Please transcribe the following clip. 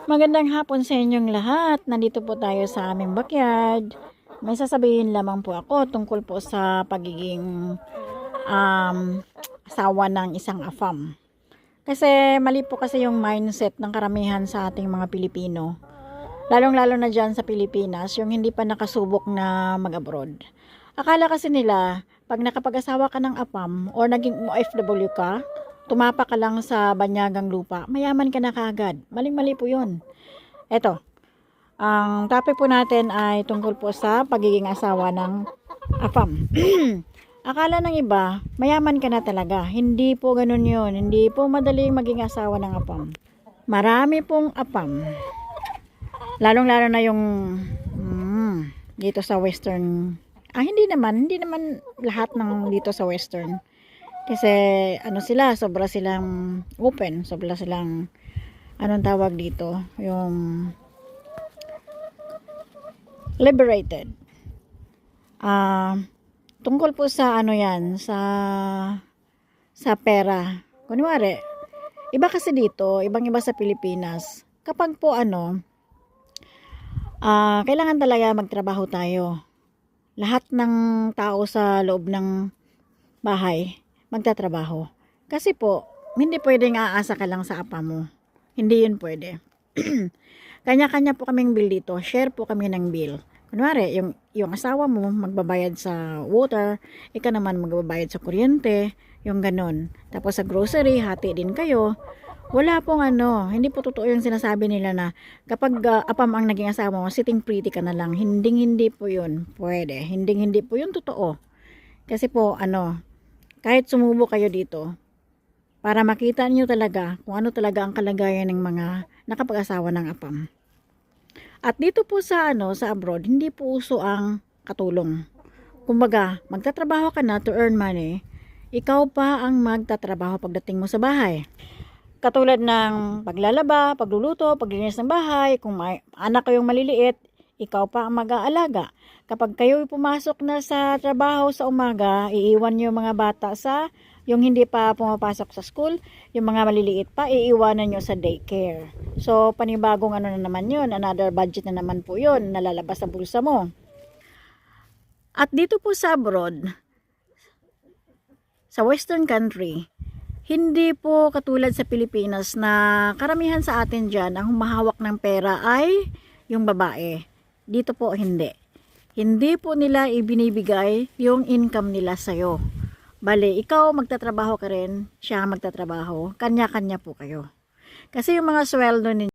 Magandang hapon sa inyong lahat. Nandito po tayo sa aming backyard. May sasabihin lamang po ako tungkol po sa pagiging asawa ng isang AFAM. Kasi mali po kasi yung mindset ng karamihan sa ating mga Pilipino. Lalong-lalo na dyan sa Pilipinas, yung hindi pa nakasubok na mag-abroad. Akala kasi nila, pag nakapag-asawa ka ng AFAM or naging OFW ka, tumapa ka lang sa banyagang lupa, mayaman ka na kaagad. Maling-mali po yun. Eto, ang topic po natin ay tungkol po sa pagiging asawa ng AFAM. Akala ng iba, mayaman ka na talaga. Hindi po ganun yun. Hindi po madaling maging asawa ng AFAM. Marami pong AFAM. Lalong-lalo na yung dito sa Western. Hindi naman lahat ng dito sa Western. Kasi sobra silang open, sobra silang tawag dito, yung liberated. Tungkol po sa yan, sa pera. Kunwari, iba kasi dito, ibang-iba sa Pilipinas. Kapag po kailangan talaga magtrabaho tayo. Lahat ng tao sa loob ng bahay magtatrabaho. Kasi po, hindi pwedeng aasa ka lang sa apa mo. Hindi yun pwede. Kanya-kanya po kaming bill dito. Share po kami ng bill. Kunwari, yung asawa mo magbabayad sa water, ikaw naman magbabayad sa kuryente, yung ganun. Tapos sa grocery, hati din kayo. Wala pong hindi po totoo yung sinasabi nila na kapag apam ang naging asawa mo, sitting pretty ka na lang. Hindi po yun pwede. Hindi po yun totoo. Kasi po, kahit sumubo kayo dito, para makita niyo talaga kung ano talaga ang kalagayan ng mga nakapag-asawa ng apam. At dito po sa sa abroad, hindi po uso ang katulong. Kumbaga, magtatrabaho ka na to earn money, ikaw pa ang magtatrabaho pagdating mo sa bahay. Katulad ng paglalaba, pagluluto, paglinis ng bahay, kung may anak kayong maliliit, ikaw pa ang mag-aalaga. Kapag kayo pumasok na sa trabaho sa umaga, iiwan nyo mga bata yung hindi pa pumapasok sa school, yung mga maliliit pa, iiwanan nyo sa daycare. So, panibagong na naman yun, another budget na naman po yun, nalalabas sa bulsa mo. At dito po sa abroad, sa western country, hindi po katulad sa Pilipinas na karamihan sa atin dyan, ang humahawak ng pera ay yung babae. Dito po hindi. Hindi po nila ibinibigay yung income nila sa'yo. Bale, ikaw magtatrabaho ka rin, siya magtatrabaho, kanya-kanya po kayo. Kasi yung mga sweldo ninyo,